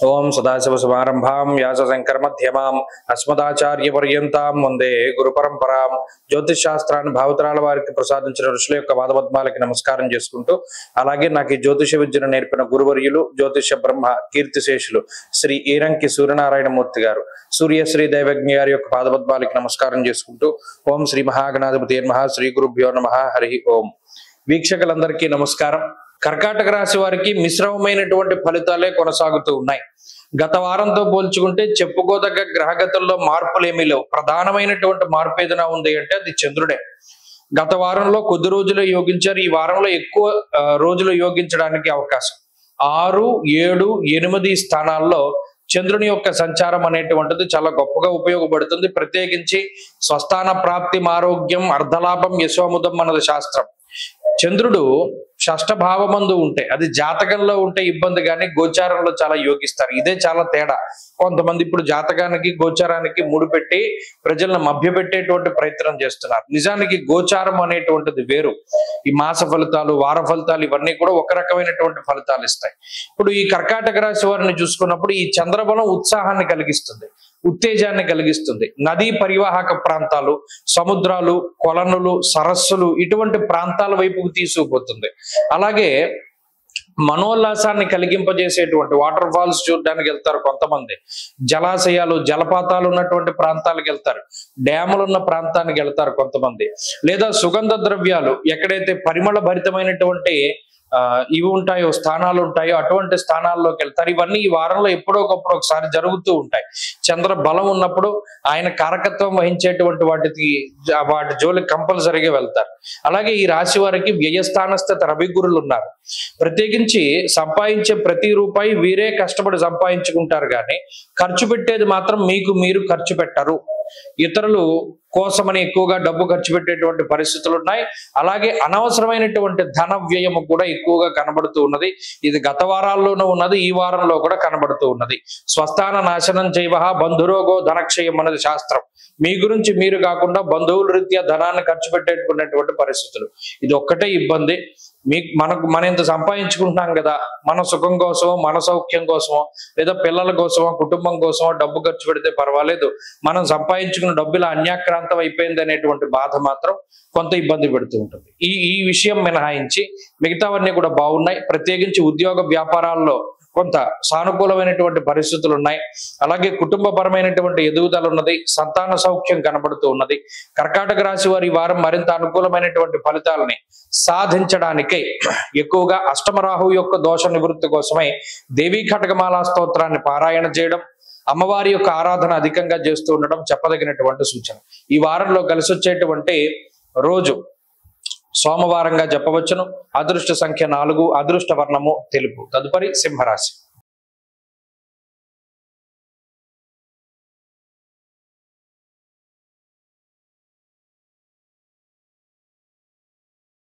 ओं सदाशिवसमारंभां व्यासशंकरमध्यमाम् अस्मदाचार्यपर्यन्तां వందే గురుపరంపరాం. జ్యోతిష్ శాస్త్రాన్ని భావతరాల వారికి ప్రసాదించిన ఋషుల యొక్క పాదపద్మాలకి నమస్కారం చేసుకుంటూ, అలాగే నాకు ఈ జ్యోతిష విద్యను నేర్పిన గురువర్యులు జ్యోతిష బ్రహ్మ కీర్తిశేషులు శ్రీ ఈరంకి సూర్యనారాయణమూర్తి గారు, సూర్యశ్రీ దైవజ్ఞ గారి యొక్క పాదపద్మాలకి నమస్కారం చేసుకుంటూ, ఓం శ్రీ మహాగణాధిపతి నమః, శ్రీ గురుభ్యో నమః, హరి ఓం. వీక్షకులందరికీ నమస్కారం. కర్కాటక రాశి వారికి మిశ్రమమైనటువంటి ఫలితాలే కొనసాగుతూ ఉన్నాయి. గత వారంతో పోల్చుకుంటే చెప్పుకోదగ్గ గ్రహగతుల్లో మార్పులు ఏమీ లేవు. ప్రధానమైనటువంటి మార్పు ఏదైనా ఉంది అంటే అది చంద్రుడే. గత వారంలో కొద్ది రోజులు యోగించారు, ఈ వారంలో ఎక్కువ రోజులు యోగించడానికి అవకాశం. 6, 7, 8 స్థానాల్లో చంద్రుని యొక్క సంచారం అనేటువంటిది చాలా గొప్పగా ఉపయోగపడుతుంది. ప్రత్యేకించి స్వస్థాన ప్రాప్తి, ఆరోగ్యం, అర్ధలాభం, యశోముదం అన్నది శాస్త్రం. చంద్రుడు షష్ఠభావమందు ఉంటే, అది జాతకంలో ఉంటే ఇబ్బంది, కానీ గోచారంలో చాలా యోగిస్తారు. ఇదే చాలా తేడా. కొంతమంది ఇప్పుడు జాతకానికి గోచారానికి ముడిపెట్టి ప్రజలను మభ్యపెట్టేటువంటి ప్రయత్నం చేస్తున్నారు. నిజానికి గోచారం అనేటువంటిది వేరు. ఈ మాస ఫలితాలు, వార ఫలితాలు ఇవన్నీ కూడా ఒక రకమైనటువంటి ఫలితాలు ఇస్తాయి. ఇప్పుడు ఈ కర్కాటక రాశి వారిని చూసుకున్నప్పుడు ఈ చంద్రబలం ఉత్సాహాన్ని కలిగిస్తుంది, ఉత్తేజాన్ని కలిగిస్తుంది. నదీ పరివాహక ప్రాంతాలు, సముద్రాలు, కొలనులు, సరస్సులు ఇటువంటి ప్రాంతాల వైపుకు తీసుకుపోతుంది. అలాగే మనోల్లాసాన్ని కలిగింపజేసేటువంటి వాటర్ ఫాల్స్ చూడడానికి వెళ్తారు కొంతమంది, జలాశయాలు, జలపాతాలు ఉన్నటువంటి ప్రాంతాలకు వెళ్తారు, డ్యాములు ఉన్న ప్రాంతానికి వెళ్తారు కొంతమంది, లేదా సుగంధ ద్రవ్యాలు ఎక్కడైతే పరిమళ భరితమైనటువంటి ఇవి ఉంటాయో, స్థానాలు ఉంటాయో అటువంటి స్థానాల్లోకి వెళ్తారు. ఇవన్నీ ఈ వారంలో ఎప్పుడో ఒకసారి జరుగుతూ ఉంటాయి. చంద్ర బలం ఉన్నప్పుడు ఆయన కారకత్వం వహించేటువంటి వాటి జోలికి కంపల్సరీగా వెళ్తారు. అలాగే ఈ రాశి వారికి వ్యయస్థానస్థిత రవిగురులు ఉన్నారు. ప్రత్యేకించి సంపాదించే ప్రతి రూపాయి వీరే కష్టపడి సంపాదించుకుంటారు, కానీ ఖర్చు పెట్టేది మాత్రం మీకు మీరు ఖర్చు పెట్టరు. ఇతరులు కోసమని ఎక్కువగా డబ్బు ఖర్చు పెట్టేటువంటి పరిస్థితులు ఉన్నాయి. అలాగే అనవసరమైనటువంటి ధన వ్యయము కూడా ఎక్కువగా కనబడుతూ ఉన్నది. ఇది గత వారాల్లోనూ ఉన్నది, ఈ వారంలో కూడా కనబడుతూ ఉన్నది. స్వస్థాన నాశనం చేయవహ బంధురోగో ధనక్షయం అన్నది శాస్త్రం. మీ గురించి మీరు కాకుండా బంధువుల రీత్యా ధనాన్ని ఖర్చు పెట్టేటువంటి పరిస్థితులు. ఇది ఒక్కటే ఇబ్బంది. మన ఇంత సంపాదించుకుంటున్నాం కదా, మన సుఖం కోసమో, మన సౌఖ్యం కోసమో, లేదా పిల్లల కోసమో, కుటుంబం కోసమో డబ్బు ఖర్చు పెడితే పర్వాలేదు, మనం సంపాదించుకున్న డబ్బులు అన్యాక్రాంతం అయిపోయింది అనేటువంటి బాధ మాత్రం కొంత ఇబ్బంది పెడుతూ ఉంటుంది. ఈ విషయం మినహాయించి మిగతావన్నీ కూడా బాగున్నాయి. ప్రత్యేకించి ఉద్యోగ వ్యాపారాల్లో కొంత సానుకూలమైనటువంటి పరిస్థితులు ఉన్నాయి. అలాగే కుటుంబపరమైనటువంటి ఎదుగుదల ఉన్నది, సంతాన సౌఖ్యం కనబడుతూ ఉన్నది. కర్కాటక రాశి వారి ఈ వారం మరింత అనుకూలమైనటువంటి ఫలితాలని సాధించడానికై ఎక్కువగా అష్టమరాహు యొక్క దోష నివృత్తి కోసమై దేవీ ఖడ్గమాలా స్తోత్రాన్ని పారాయణ చేయడం, అమ్మవారి యొక్క ఆరాధన అధికంగా చేస్తూ ఉండడం చెప్పదగినటువంటి సూచన. ఈ వారంలో కలిసి వచ్చేటువంటి రోజు సోమవారంగా చెప్పవచ్చును. అదృష్ట సంఖ్య 4, అదృష్ట వర్ణము తెలుపు. తదుపరి సింహరాశి.